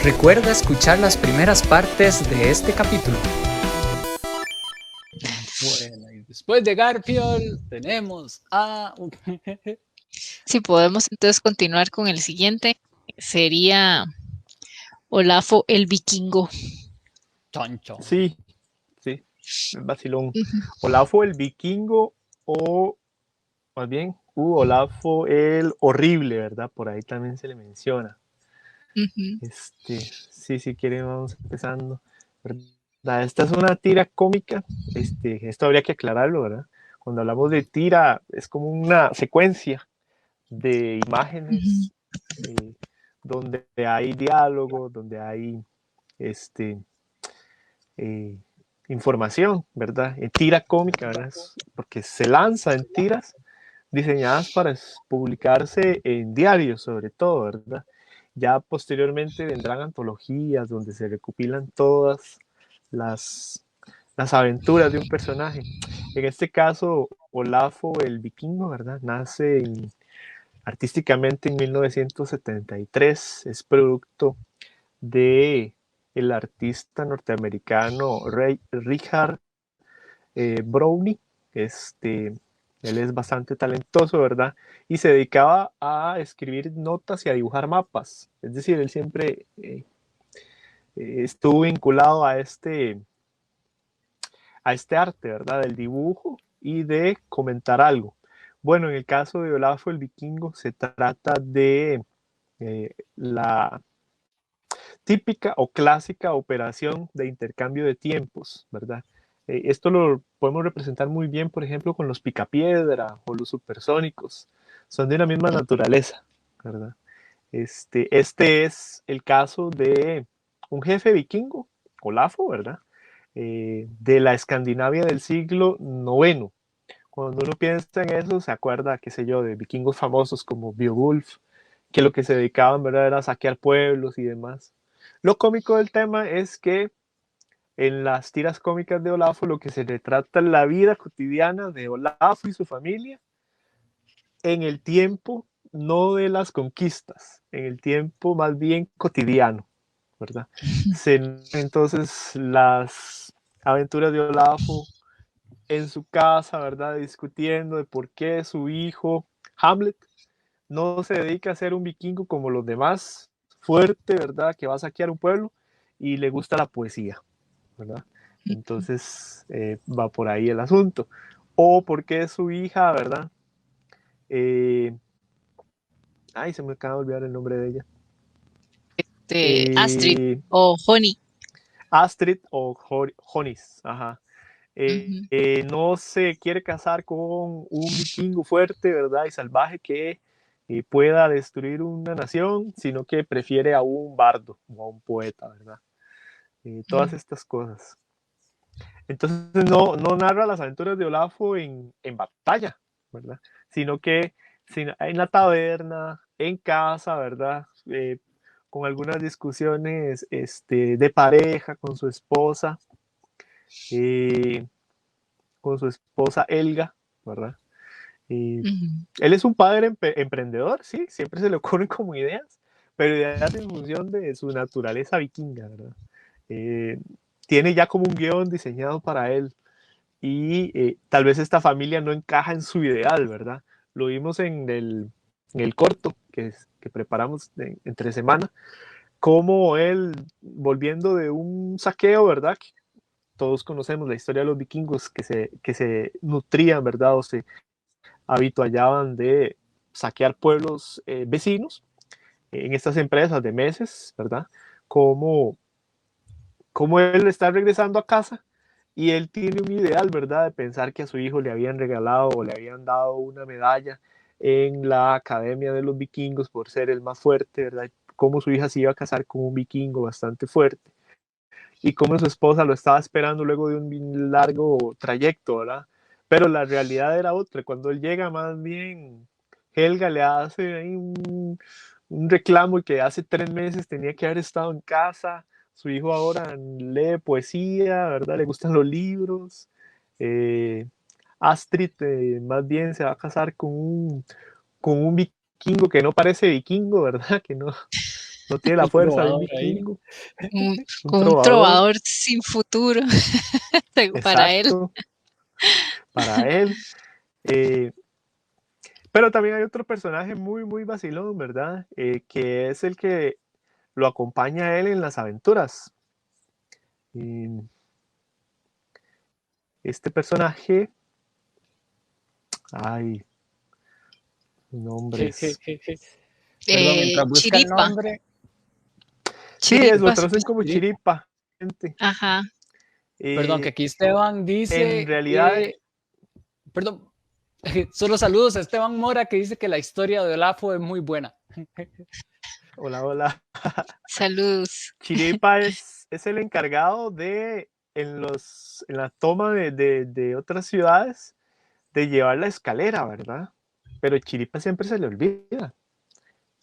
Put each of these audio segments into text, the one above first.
Recuerda escuchar las primeras partes de este capítulo. Bueno, y después de Garfield tenemos a... Si podemos entonces continuar con el siguiente, sería Olafo el Vikingo. Choncho. Sí, sí, el vacilón. Olafo el Vikingo o más bien Olafo el Horrible, ¿verdad? Por ahí también se le menciona. Sí, si quieren vamos empezando. ¿Verdad? Esta es una tira cómica, esto habría que aclararlo, ¿verdad? Cuando hablamos de tira es como una secuencia de imágenes donde hay diálogo, donde hay información, ¿verdad? En tira cómica, ¿verdad? Porque se lanza en tiras diseñadas para publicarse en diarios, sobre todo, ¿verdad? Ya posteriormente vendrán antologías donde se recopilan todas las aventuras de un personaje. En este caso, Olafo el Vikingo, ¿verdad? Nace artísticamente en 1973, es producto de el artista norteamericano Richard Browning. Él es bastante talentoso, ¿verdad? Y se dedicaba a escribir notas y a dibujar mapas. Es decir, él siempre estuvo vinculado a este arte, ¿verdad? Del dibujo y de comentar algo. Bueno, en el caso de Olafo el Vikingo se trata de la típica o clásica operación de intercambio de tiempos, ¿verdad? Esto lo podemos representar muy bien, por ejemplo, con los picapiedra o los supersónicos. Son de una misma naturaleza, ¿verdad? Este es el caso de un jefe vikingo, Olafo, ¿verdad? De la Escandinavia del siglo IX. Cuando uno piensa en eso, se acuerda, qué sé yo, de vikingos famosos como Beowulf, que lo que se dedicaban, ¿verdad?, era a saquear pueblos y demás. Lo cómico del tema es que en las tiras cómicas de Olafo lo que se retrata es la vida cotidiana de Olafo y su familia en el tiempo no de las conquistas, en el tiempo más bien cotidiano, ¿verdad? Entonces las aventuras de Olafo en su casa, ¿verdad? Discutiendo de por qué su hijo Hamlet no se dedica a ser un vikingo como los demás, fuerte, ¿verdad? Que va a saquear un pueblo y le gusta la poesía, ¿verdad? Entonces va por ahí el asunto. O por qué su hija, ¿verdad? Ay, se me acaba de olvidar el nombre de ella. Astrid o Honey. Astrid o Honis, ajá. No se quiere casar con un vikingo fuerte, ¿verdad? Y salvaje que pueda destruir una nación, sino que prefiere a un bardo o a un poeta, ¿verdad? Todas estas cosas. Entonces no narra las aventuras de Olafo en batalla, ¿verdad? Sino que en la taberna, en casa, ¿verdad? Con algunas discusiones de pareja con su esposa, Elga, ¿verdad? Él es un padre emprendedor, sí, siempre se le ocurren como ideas, pero ideas en función de su naturaleza vikinga, ¿verdad? Tiene ya como un guión diseñado para él y tal vez esta familia no encaja en su ideal, ¿verdad? Lo vimos en el corto que preparamos entre semana, como él, volviendo de un saqueo, ¿verdad? Todos conocemos la historia de los vikingos que se nutrían, ¿verdad? O se habituallaban de saquear pueblos vecinos en estas empresas de meses, ¿verdad? Como él está regresando a casa y él tiene un ideal, ¿verdad? De pensar que a su hijo le habían regalado o le habían dado una medalla en la Academia de los Vikingos por ser el más fuerte, ¿verdad? Cómo su hija se iba a casar con un vikingo bastante fuerte y cómo su esposa lo estaba esperando luego de un largo trayecto, ¿verdad? Pero la realidad era otra. Cuando él llega, más bien, Helga le hace ahí un reclamo que hace 3 meses tenía que haber estado en casa. Su hijo ahora lee poesía, ¿verdad? Le gustan los libros. Astrid más bien se va a casar con un vikingo que no parece vikingo, ¿verdad? no tiene la El fuerza de un trovador ahí. vikingo, Como un trovador sin futuro para él. exacto, para él. Eh, pero también hay otro personaje muy, muy vacilón, ¿verdad? Que es el que lo acompaña a él en las aventuras. Y este personaje, ay, nombres. Perdón, mientras busca el Chiripa. nombre. Sí, es, lo Chiripa. traducen como chiripa. Gente. Ajá. Perdón, que Eh, aquí Esteban en dice realidad, que. Perdón, solo saludos a Esteban Mora que dice que la historia de Olafo es muy buena. hola, hola. Saludos. Chiripa es el encargado de, en la toma de otras ciudades, de llevar la escalera, ¿verdad? Pero Chiripa siempre se le olvida.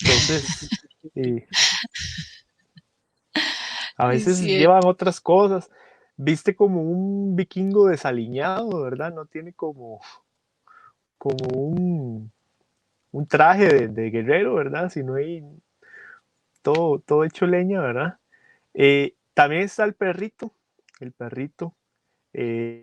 Entonces, a veces Sí, llevan otras cosas. Viste como un vikingo desaliñado, ¿verdad? No tiene como un traje de guerrero, ¿verdad? Sino hay todo hecho leña, ¿verdad? También está el perrito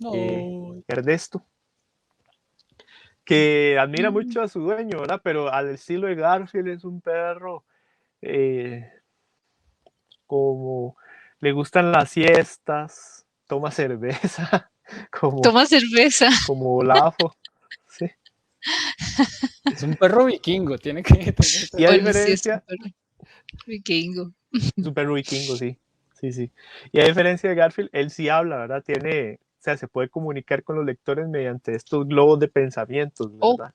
No. Ernesto, que admira mucho a su dueño, ¿verdad? Pero al estilo de Garfield es un perro eh, como le gustan las siestas, toma cerveza, como, toma cerveza. como Olafo. Sí. Es un perro vikingo, tiene que tener Y a Bueno, sí, es un diferencia, perro vikingo. es un perro vikingo, sí. Sí, sí. Y a diferencia de Garfield, él sí habla, ¿verdad? Tiene, o sea, se puede comunicar con los lectores mediante estos globos de pensamientos, Oh, ¿verdad?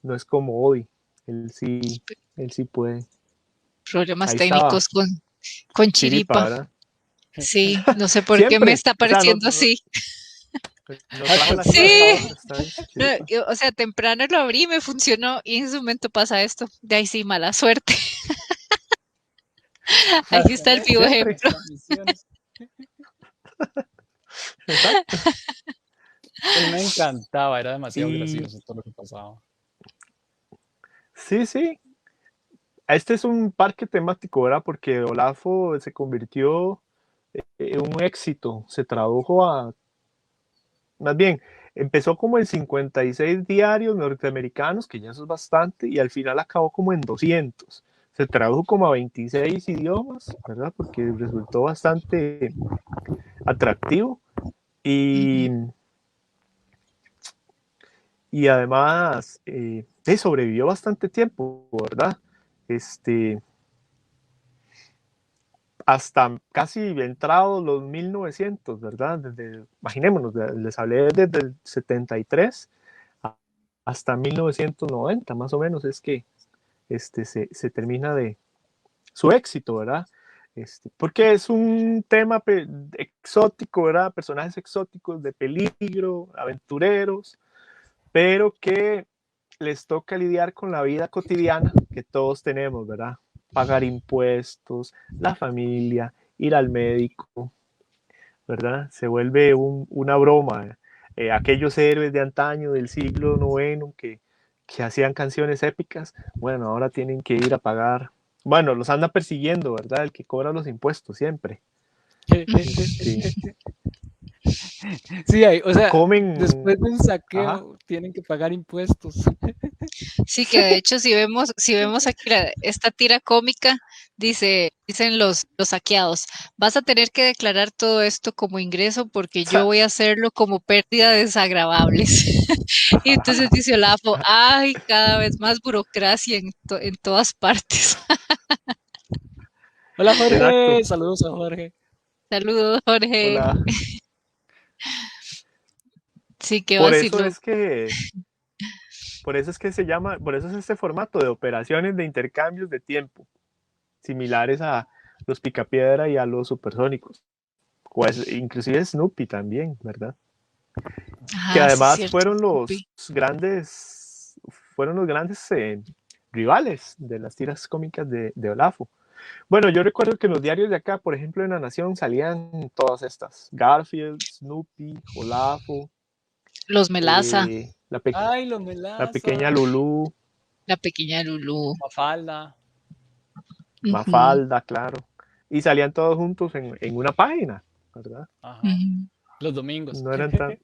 No es como Obi. Él sí, él sí puede. problemas Ahí estaba técnicos con Chiripa, Chiripa. ¿verdad? Sí, no sé por qué me Siempre. está O sea, pareciendo así. no trajo la fiesta Sí, ahora, está bien. no, Chiripa. o sea, temprano lo abrí y me funcionó y en su momento pasa esto. De ahí sí, mala suerte. Aquí está el vivo Siempre. ejemplo. transmisiones. Exacto. Él me encantaba, era demasiado Y gracioso todo lo que pasaba. sí, sí. Este es un parque temático, ¿verdad? Porque Olafo se convirtió en un éxito. Se tradujo a, más bien, empezó como en 56 diarios norteamericanos, que ya eso es bastante, y al final acabó como en 200. Se tradujo como a 26 idiomas, ¿verdad? Porque resultó bastante atractivo. Y, Ujú. y además sobrevivió bastante tiempo, ¿verdad? Hasta casi entrados los 1900, ¿verdad? Imaginémonos, les hablé desde el 73 hasta 1990, más o menos, es que se termina de su éxito, ¿verdad? Porque es un tema exótico, ¿verdad? Personajes exóticos de peligro, aventureros, pero que les toca lidiar con la vida cotidiana que todos tenemos, ¿verdad? Pagar impuestos, la familia, ir al médico, ¿verdad? Se vuelve una broma. Aquellos héroes de antaño del siglo noveno que hacían canciones épicas, bueno, ahora tienen que ir a pagar. Bueno, los anda persiguiendo, ¿verdad? El que cobra los impuestos siempre. Este, Sí, o sea, comen, después de un ajá, saqueo tienen que pagar impuestos. Sí, que de hecho, si vemos aquí esta tira cómica, dicen los saqueados, vas a tener que declarar todo esto como ingreso porque yo voy a hacerlo como pérdida desagravables. Y entonces dice Olafo, ay, cada vez más burocracia en todas partes. Hola Jorge, exacto. saludos a Jorge. Saludos, Jorge. Hola. Sí, qué Por eso vacilo. es que, por eso es que se llama, por eso es este formato de operaciones de intercambios de tiempo, similares a los Picapiedra y a los supersónicos. Pues, inclusive Snoopy también, ¿verdad? Que Ah, sí, además cierto. Snoopy. fueron los grandes rivales de las tiras cómicas de Olafo. Bueno, yo recuerdo que en los diarios de acá, por ejemplo, en La Nación, salían todas estas. Garfield, Snoopy, Olafo, Los Melaza, eh, la, Ay, los la pequeña Melaza, Lulú. la pequeña Lulú. Mafalda. Mafalda, claro. Y salían todos juntos en una página, ¿verdad? Ajá. Ujú. Los domingos. No eran tan...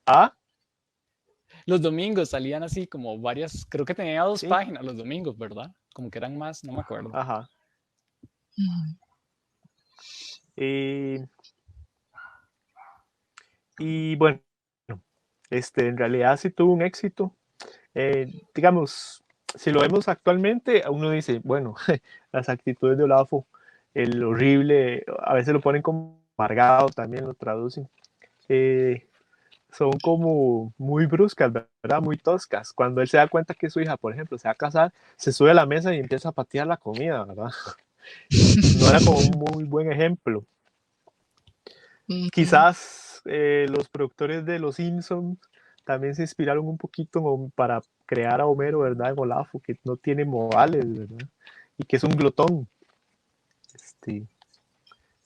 Ah, Los domingos salían así como varias, creo que tenía 2 sí, páginas los domingos, ¿verdad? Como que eran más, no me acuerdo. ajá. Ujú. Y, y bueno, en realidad sí tuvo un éxito. Digamos, si lo vemos actualmente, uno dice, bueno, las actitudes de Olafo, el horrible, a veces lo ponen como amargado, también lo traducen. Son como muy bruscas, ¿verdad? Muy toscas. Cuando él se da cuenta que su hija, por ejemplo, se va a casar, se sube a la mesa y empieza a patear la comida, ¿verdad? No era como un muy buen ejemplo. Ujú. Quizás los productores de Los Simpsons también se inspiraron un poquito para crear a Homero, ¿verdad? En Olafo, que no tiene modales, ¿verdad? Y que es un glotón, este,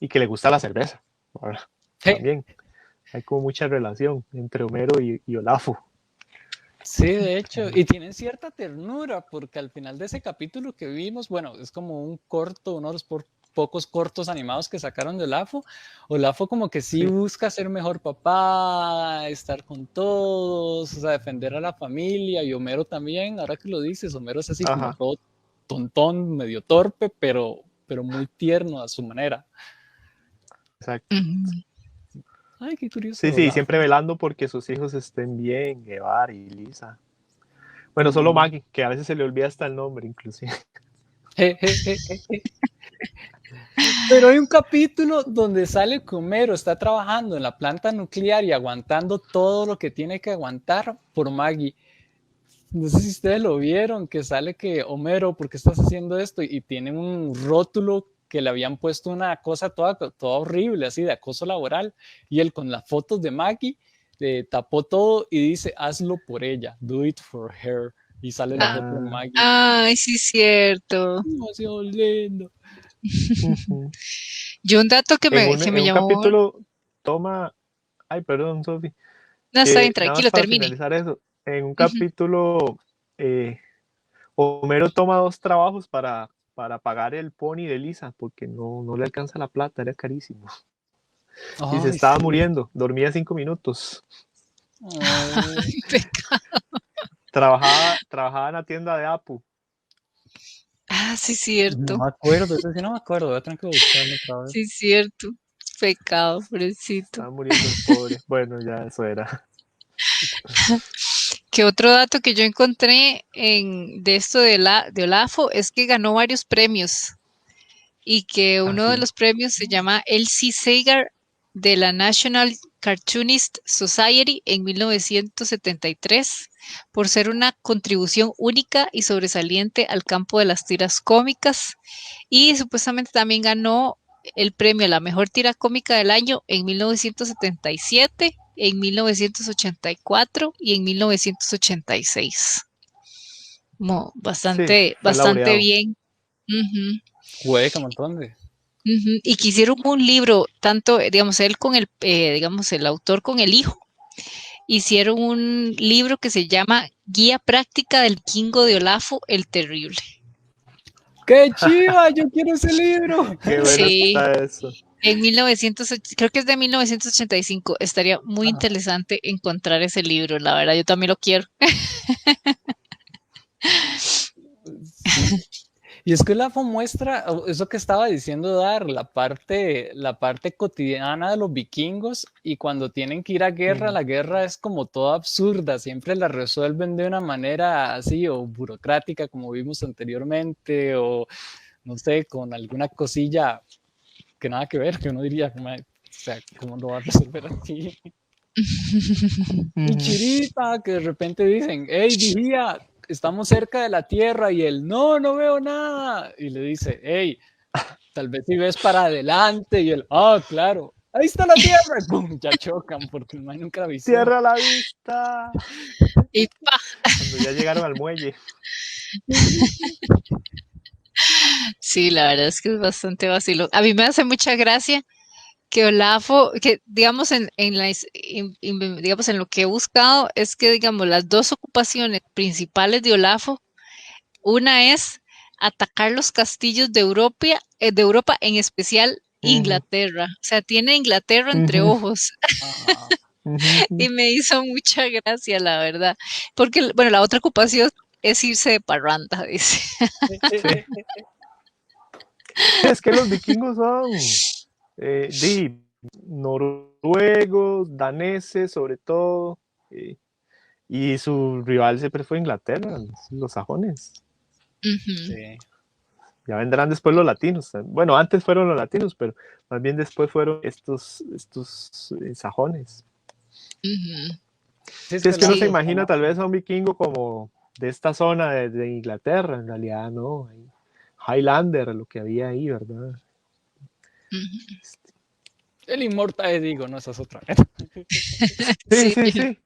y que le gusta la cerveza, ¿verdad? También hay como mucha relación entre Homero y Olafo. Sí, de hecho, y tienen cierta ternura, porque al final de ese capítulo que vimos, bueno, es como un corto, uno de los pocos cortos animados que sacaron de Olafo. Olafo como que sí Sí, busca ser mejor papá, estar con todos, o sea, defender a la familia, y Homero también, ahora que lo dices, Homero es así como ajá, todo tontón, medio torpe, pero muy tierno a su manera. exacto. Ujú. Ay, qué curioso Sí, de sí, siempre Olafo. velando porque sus hijos estén bien, Evar y Lisa. Bueno, solo Maggie, que a veces se le olvida hasta el nombre, inclusive. Pero hay un capítulo donde sale que Homero está trabajando en la planta nuclear y aguantando todo lo que tiene que aguantar por Maggie. No sé si ustedes lo vieron, que sale que Homero, ¿por qué estás haciendo esto? Y tiene un rótulo que le habían puesto una cosa toda horrible, así de acoso laboral, y él con las fotos de Maggie tapó todo y dice, hazlo por ella, do it for her. Y sale la Ah, foto de Ah, Maggie. ay, sí, cierto. Demasiado lindo. ujú. Yo un dato que En me un llamó, capítulo toma, ay, perdón, Sofi, no, está bien, que nada más tranquilo, para termine. finalizar eso, en un Ujú. capítulo eh, Homero toma 2 trabajos para pagar el pony de Lisa, porque no le alcanza la plata, era carísimo. Y se Ay, estaba sí. muriendo, dormía 5 minutos. Oh. Trabajaba en la tienda de Apu. Ah, sí, No cierto, me acuerdo, eso sí no me acuerdo, voy a tener que buscarlo otra vez. sí, cierto. Pecado, pobrecito. Estaba muriendo el pobre. Bueno, ya eso era. Que otro dato que yo encontré de esto de Olafo es que ganó varios premios y que uno de Así. los premios se llama Elsie Sagar de la National Cartoonist Society en 1973 por ser una contribución única y sobresaliente al campo de las tiras cómicas y supuestamente también ganó el premio a la mejor tira cómica del año en 1977, en 1984 y en 1986. Como Sí, bastante, fue bastante laureado. bien. Ujú. Juega un montón de. Ujú. Y que hicieron un libro, tanto, digamos, él con digamos, el autor con el hijo, hicieron un libro que se llama Guía Práctica del Vikingo de Olafo el Terrible. ¡Qué chiva! ¡Yo quiero ese libro! Qué bueno Sí, está eso. en 1900, creo que es de 1985. Estaría muy Ah, interesante encontrar ese libro, la verdad, yo también lo quiero. sí. Y es que la FO muestra eso que estaba diciendo Dar, la parte cotidiana de los vikingos y cuando tienen que ir a guerra, Ujú. la guerra es como toda absurda, siempre la resuelven de una manera así o burocrática como vimos anteriormente o no sé, con alguna cosilla que nada que ver, que uno diría, o sea, ¿cómo lo va a resolver así? Un Ujú. chiripa que de repente dicen, hey, vigía, estamos cerca de la Tierra y él, no veo nada. Y le dice, hey, tal vez si ves para adelante y él, claro, ahí está la Tierra. Y ¡pum! Ya chocan porque el man nunca avisó. Tierra a la vista. Y pa, Cuando ya llegaron al muelle. sí, la verdad es que es bastante vacilo. A mí me hace mucha gracia que Olafo, que digamos digamos en lo que he buscado es que digamos las dos ocupaciones principales de Olafo, una es atacar los castillos de Europa, en especial Inglaterra. O sea, tiene Inglaterra entre ojos. Y me hizo mucha gracia, la verdad. Porque, bueno, la otra ocupación es irse de parranda, dice. Sí. Es que los vikingos son noruegos, daneses sobre todo, y su rival siempre fue Inglaterra, los sajones. Sí. Ya vendrán después los latinos. Bueno, antes fueron los latinos, pero más bien después fueron estos sajones. Sí, Si es que uno la- se imagina tal vez a un vikingo como de esta zona de Inglaterra, en realidad no. Highlander, lo que había ahí, ¿verdad? El inmortal, digo, no, esa es otra. Sí.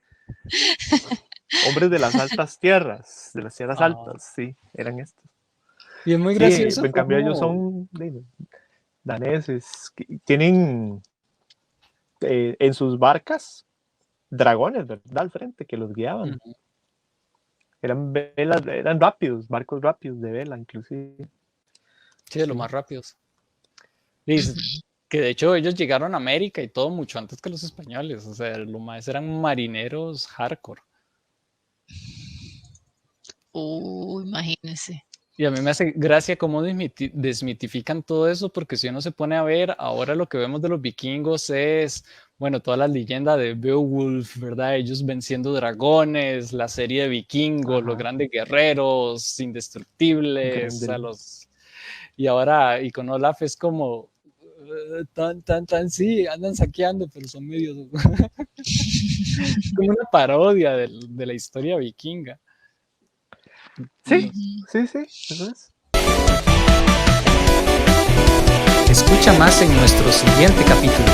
Hombres de las altas tierras, de las tierras Ah. altas, sí, eran estos. Y es muy Sí, gracioso. en cambio ellos cómo- son daneses, que tienen en sus barcas dragones, ¿verdad? Al frente, que los guiaban. Ujú. Eran rápidos, barcos rápidos de vela, inclusive. Sí, de los más rápidos. Dice que de hecho ellos llegaron a América y todo mucho antes que los españoles. O sea, los más eran marineros hardcore. Imagínense. Y a mí me hace gracia cómo desmitifican todo eso, porque si uno se pone a ver, ahora lo que vemos de los vikingos es, bueno, toda la leyenda de Beowulf, ¿verdad? Ellos venciendo dragones, la serie de vikingos, los grandes guerreros, indestructibles, y ahora, y con Olaf es como, sí, andan saqueando, pero son medios, como una parodia de la historia vikinga. Sí, eso es. Escucha más en nuestro siguiente capítulo.